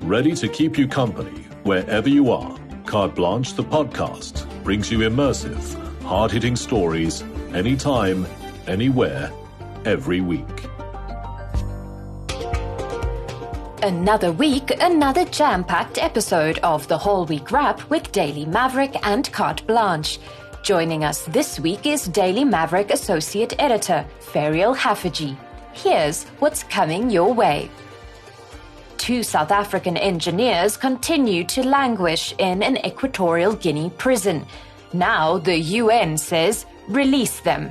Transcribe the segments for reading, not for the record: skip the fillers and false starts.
ready to keep you company wherever you are. Carte Blanche, the podcast, brings you immersive, hard-hitting stories anytime, anywhere, every week. Another week, another jam-packed episode of the WholeWeek Wrap with Daily Maverick and Carte Blanche. Joining us this week is Daily Maverick Associate Editor, Ferial Haffajee. Here's what's coming your way. 2 South African engineers continue to languish in an Equatorial Guinea prison. Now the UN says, release them.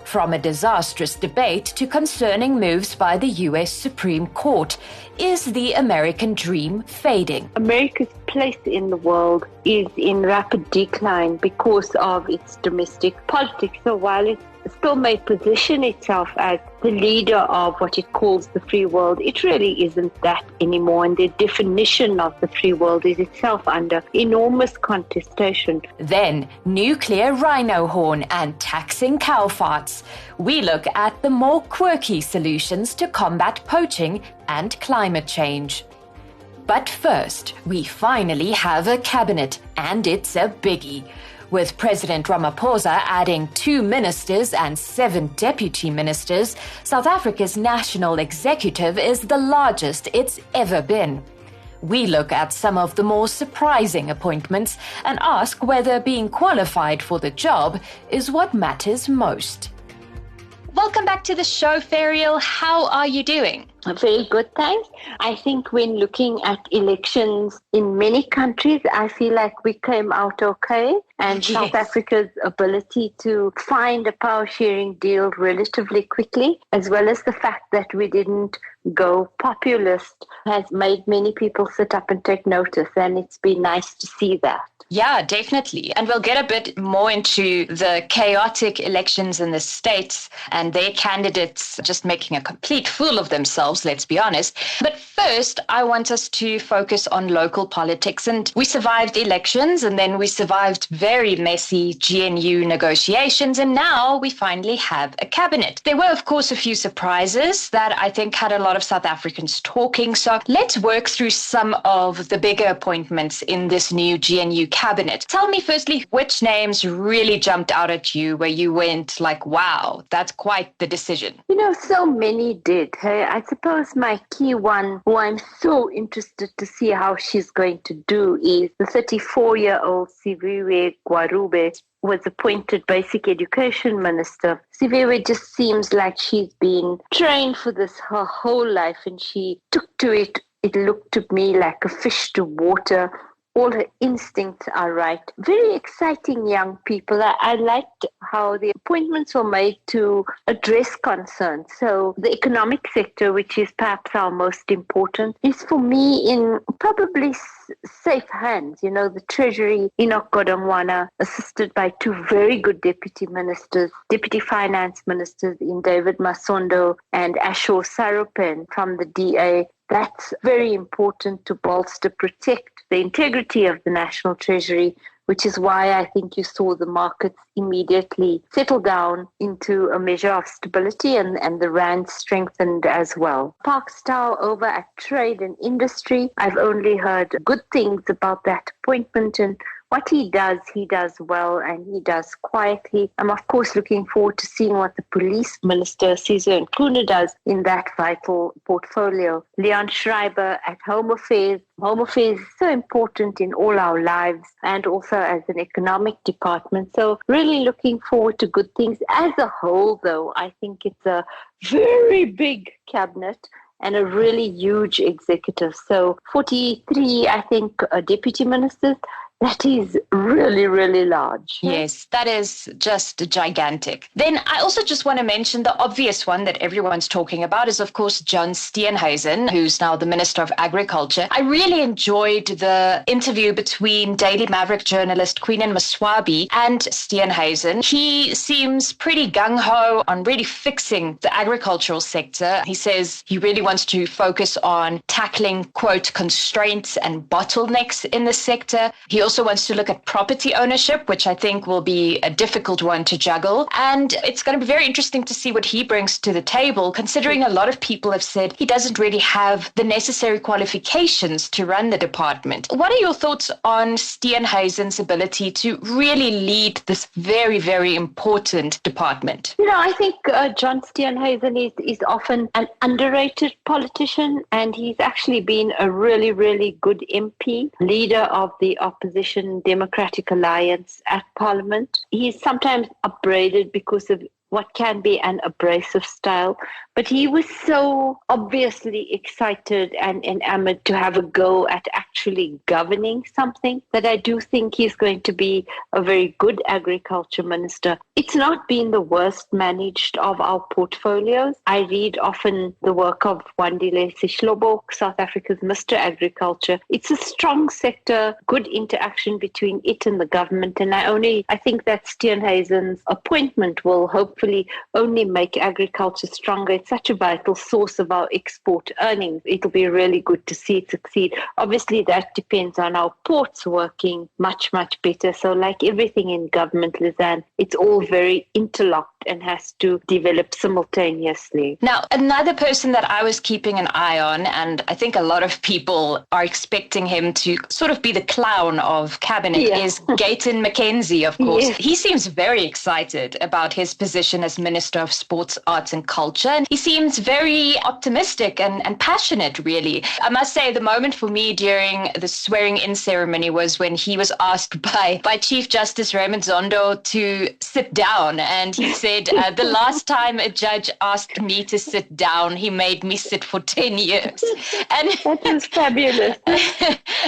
From a disastrous debate to concerning moves by the US Supreme Court, is the American dream fading? America's place in the world is in rapid decline because of its domestic politics. So while it still may position itself as the leader of what it calls the free world, it really isn't that anymore. And the definition of the free world is itself under enormous contestation. Then, nuclear rhino horn and taxing cow farts. We look at the more quirky solutions to combat poaching and climate change. But first, we finally have a cabinet, and it's a biggie. With President Ramaphosa adding 2 ministers and 7 deputy ministers, South Africa's national executive is the largest it's ever been. We look at some of the more surprising appointments and ask whether being qualified for the job is what matters most. Welcome back to the show, Ferial. How are you doing? Very good, thanks. I think when looking at elections in many countries, I feel like we came out okay. And Yes. South Africa's ability to find a power-sharing deal relatively quickly, as well as the fact that we didn't go populist, has made many people sit up and take notice. And it's been nice to see that. Yeah, definitely. And we'll get a bit more into the chaotic elections in the States and their candidates just making a complete fool of themselves, let's be honest. But first, I want us to focus on local politics. And we survived elections, and then we survived very messy GNU negotiations, and now we finally have a cabinet. There were, of course, a few surprises that I think had a lot of South Africans talking. So let's work through some of the bigger appointments in this new GNU cabinet. Tell me firstly, which names really jumped out at you where you went like, wow, that's quite the decision? You know, so many did. Hey, I suppose my key one, who I'm so interested to see how she's going to do, is the 34-year-old Siviwe Gwarube, was appointed Basic Education Minister. Siviwe just seems like she's been trained for this her whole life, and she took to it. It looked to me like a fish to water. All her instincts are right. Very exciting young people. I liked how the appointments were made to address concerns. So the economic sector, which is perhaps our most important, is for me in probably safe hands. You know, the Treasury, Enoch Godongwana, assisted by 2 very good deputy ministers, deputy finance ministers in David Masondo and Ashore Sarupen from the DA. That's very important to bolster, protect the integrity of the National Treasury, which is why I think you saw the markets immediately settle down into a measure of stability, and the rand strengthened as well. Park Stow over at Trade and Industry, I've only heard good things about that appointment, and what he does well, and he does quietly. I'm, of course, looking forward to seeing what the Police Minister, Sizwe Nkuna, does in that vital portfolio. Leon Schreiber at Home Affairs. Home Affairs is so important in all our lives, and also as an economic department. So really looking forward to good things. As a whole, though, I think it's a very big cabinet and a really huge executive. So 43, I think, deputy ministers. That is really, really large. Yes, that is just gigantic. Then I also just want to mention the obvious one that everyone's talking about is, of course, John Steenhuisen, who's now the Minister of Agriculture. I really enjoyed the interview between Daily Maverick journalist Queenan Maswabi and Steenhuisen. He seems pretty gung-ho on really fixing the agricultural sector. He says he really wants to focus on tackling, quote, constraints and bottlenecks in the sector. He also wants to look at property ownership, which I think will be a difficult one to juggle. And it's going to be very interesting to see what he brings to the table, considering a lot of people have said he doesn't really have the necessary qualifications to run the department. What are your thoughts on Steenhuisen's ability to really lead this very, very important department? I think John Steenhuisen is often an underrated politician, and he's actually been a really, really good MP, leader of the opposition Democratic Alliance at Parliament. He's sometimes upbraided because of what can be an abrasive style, but he was so obviously excited and enamored to have a go at actually governing something that I do think he's going to be a very good agriculture minister. It's not been the worst managed of our portfolios. I read often the work of Wandile Sihlobo, South Africa's Mr. Agriculture. It's a strong sector, good interaction between it and the government, and I think that Steenhuisen's appointment will hopefully only make agriculture stronger. It's such a vital source of our export earnings. It'll be really good to see it succeed. Obviously, that depends on our ports working much, much better. So like everything in government, Lizanne, it's all very interlocked and has to develop simultaneously. Now, another person that I was keeping an eye on, and I think a lot of people are expecting him to sort of be the clown of cabinet, is Gayton McKenzie, of course. Yes. He seems very excited about his position as Minister of Sports, Arts and Culture. And he seems very optimistic and passionate, really. I must say the moment for me during the swearing-in ceremony was when he was asked by Chief Justice Raymond Zondo to sit down. And he said, the last time a judge asked me to sit down, he made me sit for 10 years. And that is fabulous.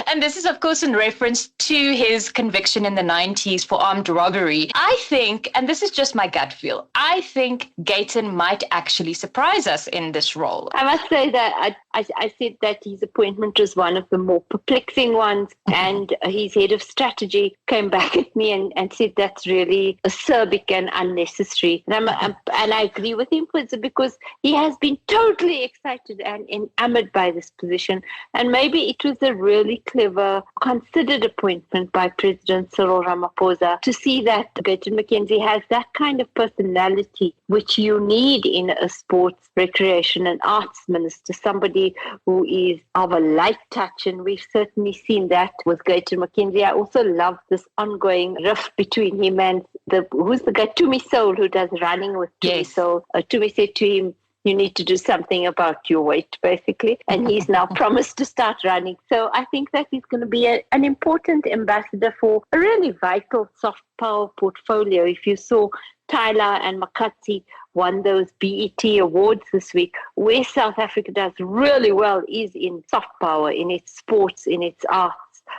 And this is, of course, in reference to his conviction in the 90s for armed robbery. I think, and this is just my gut feel, I think Gayton might actually surprise us in this role. I must say that I said that his appointment was one of the more perplexing ones, and his head of strategy came back at me and said that's really acerbic and unnecessary. And I agree with him because he has been totally excited and enamored by this position. And maybe it was a really clever, considered appointment by President Cyril Ramaphosa to see that Gayton McKenzie has that kind of personality which you need in a sports, recreation and arts minister, somebody who is of a light touch, and we've certainly seen that with Gayton McKenzie. I also love this ongoing rift between him and who's the guy, Tumi Soul, who does running with Tumi Soul. Tumi said to him, you need to do something about your weight, basically. And he's now promised to start running. So I think that he's going to be an important ambassador for a really vital soft power portfolio. If you saw Tyler and Makati won those BET awards this week, where South Africa does really well is in soft power, in its sports, in its arts,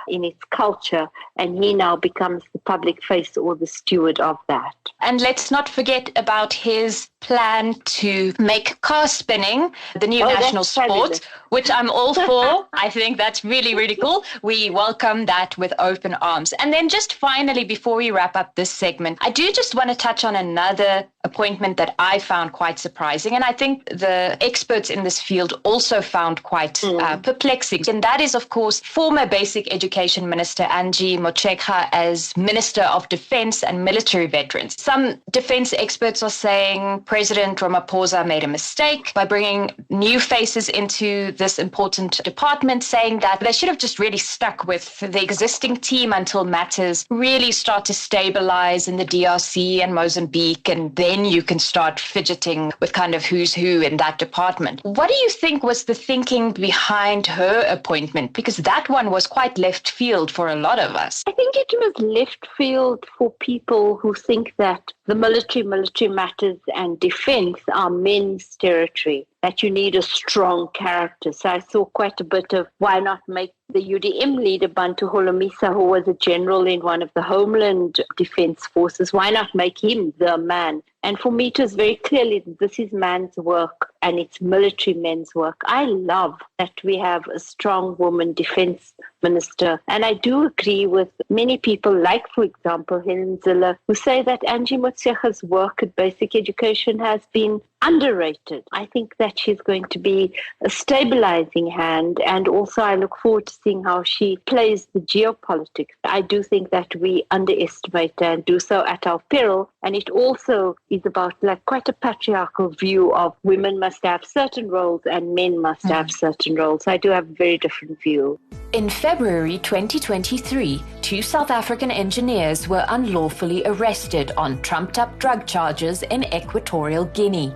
in its culture, and he now becomes the public face or the steward of that. And let's not forget about his plan to make car spinning the new national sport, which I'm all for. I think that's really, really cool. We welcome that with open arms. And then just finally, before we wrap up this segment, I do just want to touch on another appointment that I found quite surprising, and I think the experts in this field also found quite perplexing. And that is, of course, former Basic Education Minister Angie Motshekga as Minister of Defence and Military Veterans. Some defence experts are saying President Ramaphosa made a mistake by bringing new faces into this important department, saying that they should have just really stuck with the existing team until matters really start to stabilize in the DRC and Mozambique, and then you can start fidgeting with kind of who's who in that department. What do you think was the thinking behind her appointment? Because that one was quite left field for a lot of us. I think it was left field for people who think that the military matters and defense are men's territory, that you need a strong character. So I saw quite a bit of why not make the UDM leader, Bantu Holomisa, who was a general in one of the Homeland Defense Forces, why not make him the man? And for me, it was very clearly that this is man's work and it's military men's work. I love that we have a strong woman defense minister. And I do agree with many people, like, for example, Helen Ziller, who say that Angie Motshekga's work at basic education has been underrated. I think that she's going to be a stabilizing hand. And also I look forward to seeing how she plays the geopolitics. I do think that we underestimate her and do so at our peril. And it also is about quite a patriarchal view of women must have certain roles and men must have certain roles. So I do have a very different view. In February 2023, 2 South African engineers were unlawfully arrested on trumped-up drug charges in Equatorial Guinea.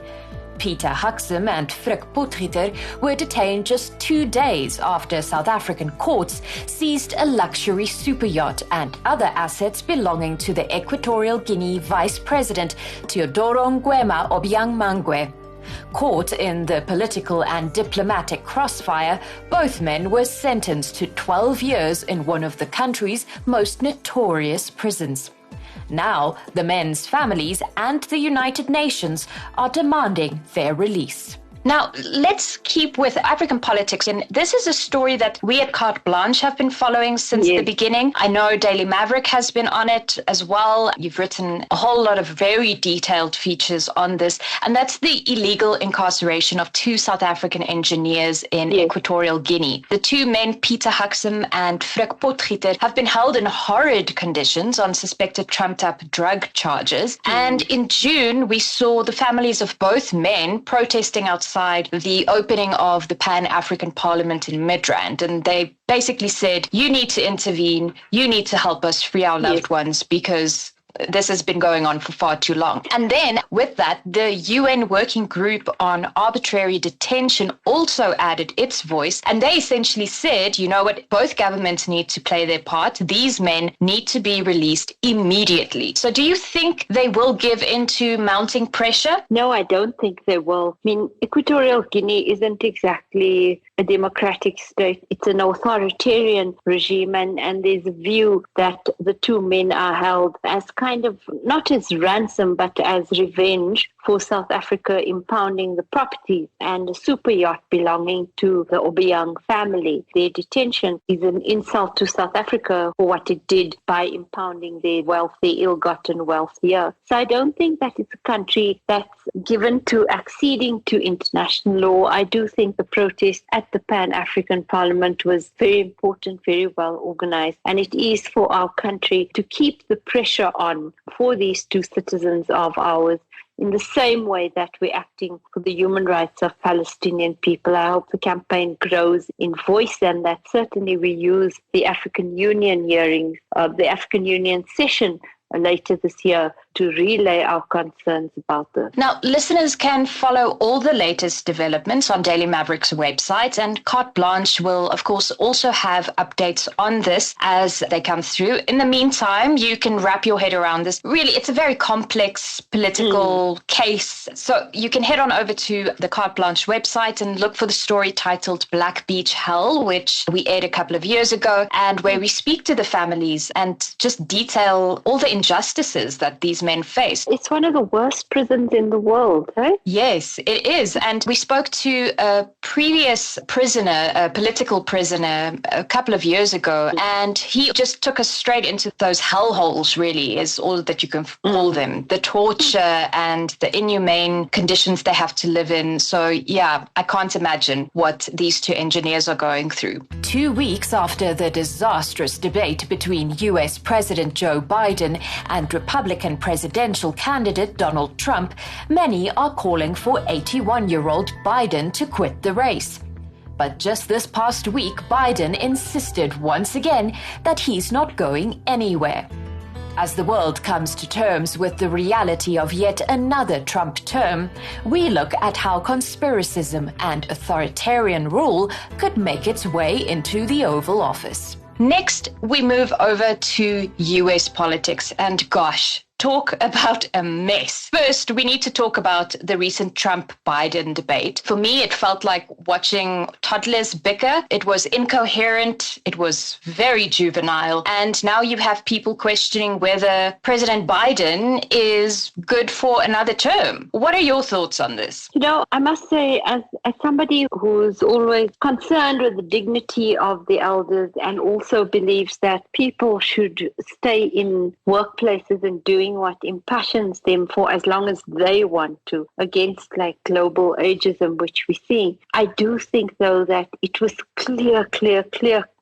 Peter Huxham and Frick Potgieter were detained just 2 days after South African courts seized a luxury superyacht and other assets belonging to the Equatorial Guinea Vice President Teodoro Ngwema Obiang Mangwe. Caught in the political and diplomatic crossfire, both men were sentenced to 12 years in one of the country's most notorious prisons. Now, the men's families and the United Nations are demanding their release. Now, let's keep with African politics. And this is a story that we at Carte Blanche have been following since the beginning. I know Daily Maverick has been on it as well. You've written a whole lot of very detailed features on this. And that's the illegal incarceration of 2 South African engineers in Equatorial Guinea. The 2 men, Peter Huxham and Frick Potgieter, have been held in horrid conditions on suspected trumped-up drug charges. And in June, we saw the families of both men protesting outside the opening of the Pan-African Parliament in Midrand. And they basically said, you need to intervene, you need to help us free our loved ones because this has been going on for far too long. And then with that, the UN Working Group on Arbitrary Detention also added its voice. And they essentially said, you know what, both governments need to play their part. These men need to be released immediately. So do you think they will give into mounting pressure? No, I don't think they will. I mean, Equatorial Guinea isn't exactly a democratic state. It's an authoritarian regime, and there's a view that the 2 men are held as kind of, not as ransom, but as revenge for South Africa impounding the property and a super yacht belonging to the Obiang family. Their detention is an insult to South Africa for what it did by impounding their wealth, their ill-gotten wealth here. So I don't think that it's a country that's given to acceding to international law. I do think the protest at the Pan-African Parliament was very important, very well organized, and it is for our country to keep the pressure on for these 2 citizens of ours in the same way that we're acting for the human rights of Palestinian people. I hope the campaign grows in voice and that certainly we use the African Union hearings, the African Union session later this year to relay our concerns about this. Now, listeners can follow all the latest developments on Daily Maverick's website, and Carte Blanche will, of course, also have updates on this as they come through. In the meantime, you can wrap your head around this. Really, it's a very complex political case. So you can head on over to the Carte Blanche website and look for the story titled Black Beach Hell, which we aired a couple of years ago, and where we speak to the families and just detail all the injustices that these men face. It's one of the worst prisons in the world, eh? Yes, it is. And we spoke to a previous prisoner, a political prisoner, a couple of years ago, and he just took us straight into those hellholes, really, is all that you can call them. The torture and the inhumane conditions they have to live in. So, yeah, I can't imagine what these 2 engineers are going through. 2 weeks after the disastrous debate between US President Joe Biden and Republican presidential candidate Donald Trump, many are calling for 81-year-old Biden to quit the race. But just this past week, Biden insisted once again that he's not going anywhere. As the world comes to terms with the reality of yet another Trump term, we look at how conspiracism and authoritarian rule could make its way into the Oval Office. Next, we move over to US politics, and gosh, talk about a mess. First, we need to talk about the recent Trump-Biden debate. For me, it felt like watching toddlers bicker. It was incoherent. It was very juvenile. And now you have people questioning whether President Biden is good for another term. What are your thoughts on this? You know, I must say, as somebody who's always concerned with the dignity of the elders and also believes that people should stay in workplaces and doing what impassions them for as long as they want to, against like global ageism, which we see. I do think, though, that it was clear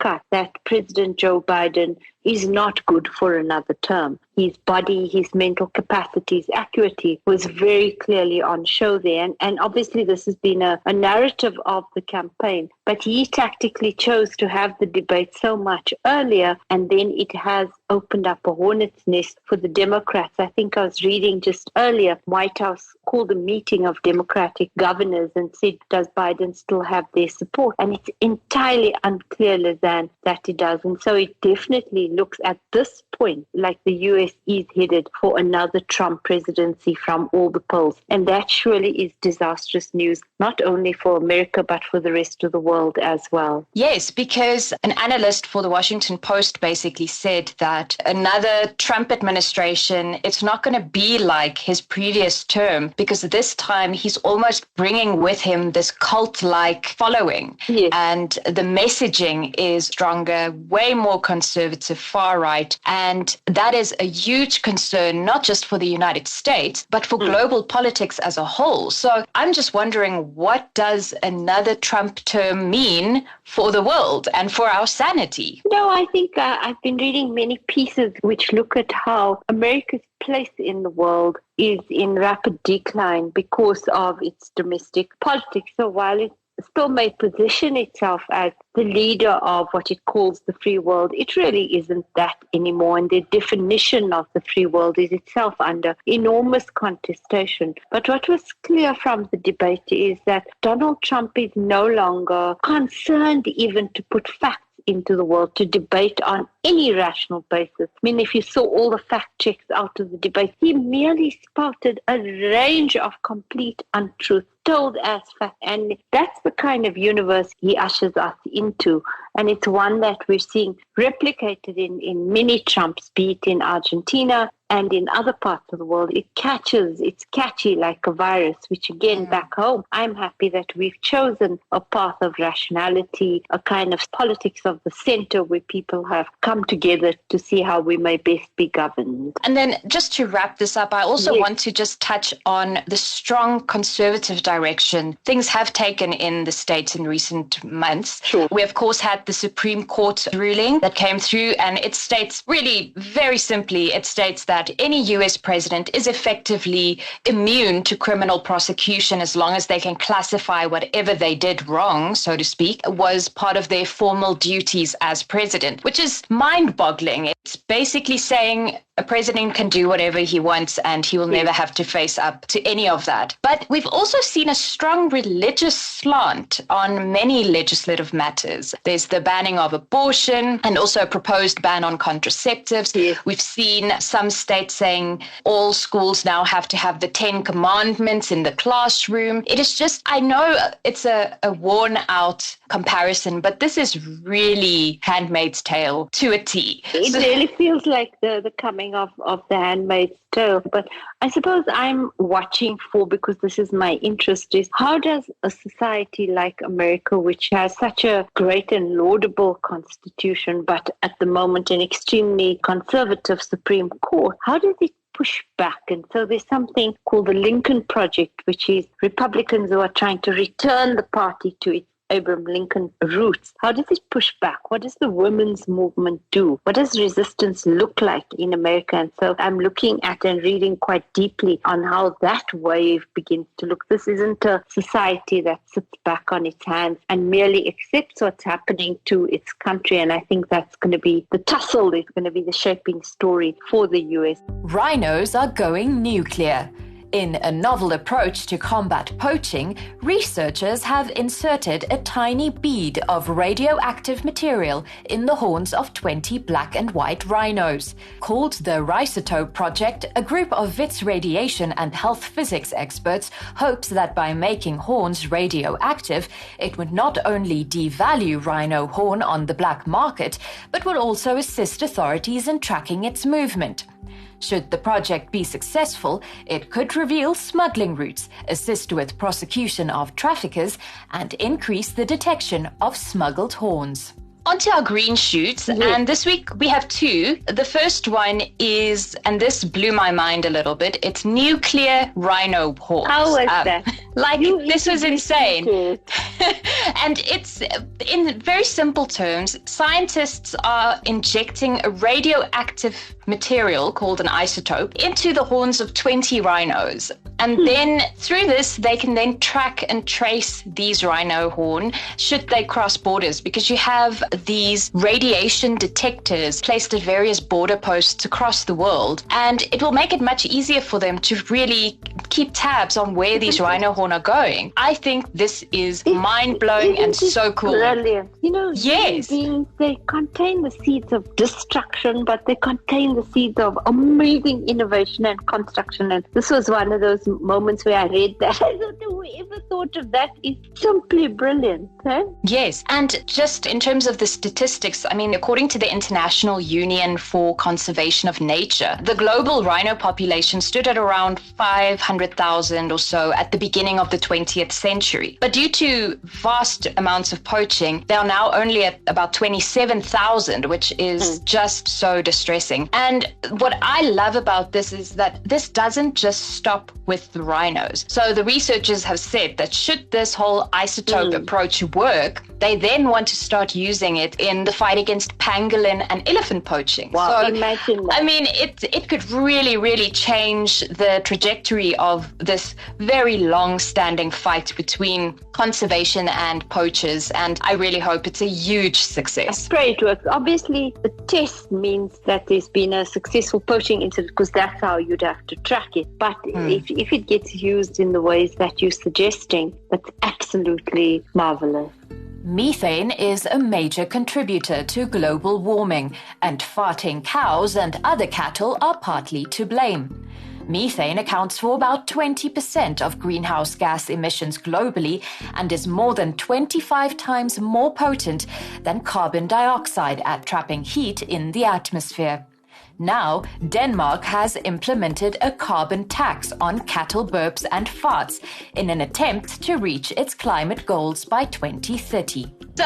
cut that President Joe Biden is not good for another term. His body, his mental capacity, his acuity was very clearly on show there. And obviously this has been a narrative of the campaign, but he tactically chose to have the debate so much earlier, and then it has opened up a hornet's nest for the Democrats. I think I was reading just earlier, White House called a meeting of Democratic governors and said, does Biden still have their support? And it's entirely unclear, Lizanne, that it does. And so it definitely looks at this point like the US is headed for another Trump presidency from all the polls. And that surely is disastrous news, not only for America, but for the rest of the world as well. Yes, because an analyst for the Washington Post basically said that another Trump administration, it's not going to be like his previous term, because this time he's almost bringing with him this cult-like following. Yes. And the messaging is stronger, way more conservative, far right. And that is a huge concern, not just for the United States, but for global politics as a whole. So I'm just wondering, what does another Trump term mean for the world and for our sanity? No, I think I've been reading many pieces which look at how America's place in the world is in rapid decline because of its domestic politics. So while it still may position itself as the leader of what it calls the free world, it really isn't that anymore. And the definition of the free world is itself under enormous contestation. But what was clear from the debate is that Donald Trump is no longer concerned even to put facts into the world, to debate on any rational basis. I mean, if you saw all the fact checks out of the debate, he merely spouted a range of complete untruths, told as fact. And that's the kind of universe he ushers us into. And it's one that we're seeing replicated in many Trumps, be it in Argentina and in other parts of the world. It's catchy like a virus, which again, back home, I'm happy that we've chosen a path of rationality, a kind of politics of the center where people have come together to see how we may best be governed. And then just to wrap this up, I also want to just touch on the strong conservative direction things have taken in the States in recent months. Sure. We, of course, had the Supreme Court ruling that came through, and it states really very simply, it states that any US president is effectively immune to criminal prosecution as long as they can classify whatever they did wrong, so to speak, was part of their formal duties as president, which is mind-boggling. It's basically saying a president can do whatever he wants and he will never have to face up to any of that. But we've also seen a strong religious slant on many legislative matters. There's the banning of abortion and also a proposed ban on contraceptives. Yes. We've seen some states saying all schools now have to have the 10 commandments in the classroom. It is just, I know it's a worn out comparison, but this is really Handmaid's Tale to a T. It really feels like the coming of the Handmaid's Tale. But I suppose I'm watching for, because this is my interest, is how does a society like America, which has such a great and laudable constitution, but at the moment an extremely conservative Supreme Court, how does it push back? And so there's something called the Lincoln Project, which is Republicans who are trying to return the party to its Abraham Lincoln roots. How does it push back? What does the women's movement do? What does resistance look like in America? And so I'm looking at and reading quite deeply on how that wave begins to look. This isn't a society that sits back on its hands and merely accepts what's happening to its country. And I think that's going to be the tussle, is going to be the shaping story for the US. Rhinos are going nuclear. In a novel approach to combat poaching, researchers have inserted a tiny bead of radioactive material in the horns of 20 black and white rhinos. Called the Rhisotope Project, a group of WITS radiation and health physics experts hopes that by making horns radioactive, it would not only devalue rhino horn on the black market, but will also assist authorities in tracking its movement. Should the project be successful, it could reveal smuggling routes, assist with prosecution of traffickers, and increase the detection of smuggled horns. onto our green shoots. Yes. And this week we have two. The first one is, and this blew my mind a little bit, it's nuclear rhino horns. How was that? This was insane. And it's, in very simple terms, scientists are injecting a radioactive material called an isotope into the horns of 20 rhinos. And then through this, they can then track and trace these rhino horn should they cross borders, because you have these radiation detectors placed at various border posts across the world. And it will make it much easier for them to really keep tabs on where these rhino horn are going. I think this is mind-blowing and so cool. Brilliant. Yes. Beings, they contain the seeds of destruction, but they contain the seeds of amazing innovation and construction. And this was one of those moments where I read that. I thought, whoever thought of that is simply brilliant. Huh? Yes. And just in terms of the statistics, I mean, according to the International Union for Conservation of Nature, the global rhino population stood at around 500,000 or so at the beginning of the 20th century. But due to vast amounts of poaching, they are now only at about 27,000, which is just so distressing. And what I love about this is that this doesn't just stop with the rhinos. So the researchers have said that should this whole isotope approach work, they then want to start using it in the fight against pangolin and elephant poaching. Wow, so, imagine that. I mean, it could really, really change the trajectory of this very long-standing fight between conservation and poachers, and I really hope it's a huge success. Pray it works. Obviously, the test means that there's been a successful poaching incident, because that's how you'd have to track it. But if it gets used in the ways that you're suggesting, that's absolutely marvelous. Methane is a major contributor to global warming, and farting cows and other cattle are partly to blame. Methane accounts for about 20% of greenhouse gas emissions globally and is more than 25 times more potent than carbon dioxide at trapping heat in the atmosphere. Now, Denmark has implemented a carbon tax on cattle burps and farts in an attempt to reach its climate goals by 2030. So,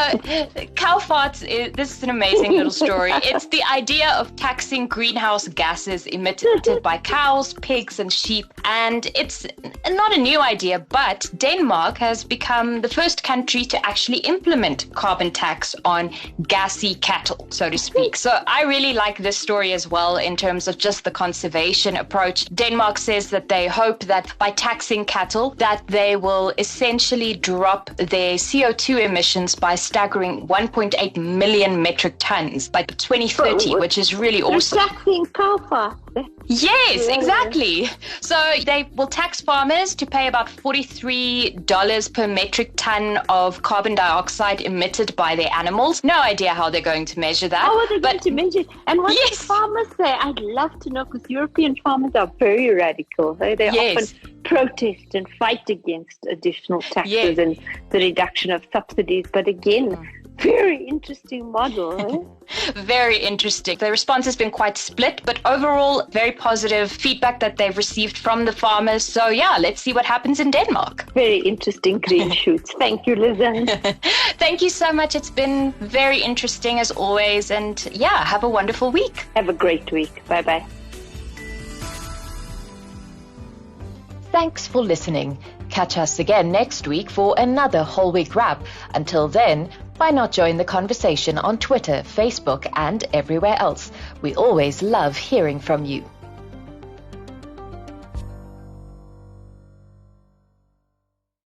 cow farts, this is an amazing little story. It's the idea of taxing greenhouse gases emitted by cows, pigs, and sheep. And it's not a new idea, but Denmark has become the first country to actually implement carbon tax on gassy cattle, so to speak. So I really like this story as well in terms of just the conservation approach. Denmark says that they hope that by taxing cattle, that they will essentially drop their CO2 emissions by staggering 1.8 million metric tons by 2030, which is really awesome. Taxing cow farts. Yes, exactly. So they will tax farmers to pay about $43 per metric ton of carbon dioxide emitted by their animals. No idea how they're going to measure that. How are they going to measure it? And what do farmers say? I'd love to know, because European farmers are very radical. They often protest and fight against additional taxes and the reduction of subsidies. But again, very interesting model. Very interesting. The response has been quite split, but overall, very positive feedback that they've received from the farmers. So yeah, let's see what happens in Denmark. Very interesting green shoots. Thank you, Lizanne. Thank you so much. It's been very interesting as always. And yeah, have a wonderful week. Have a great week. Bye-bye. Thanks for listening. Catch us again next week for another Whole Week Wrap. Until then, why not join the conversation on Twitter, Facebook, and everywhere else? We always love hearing from you.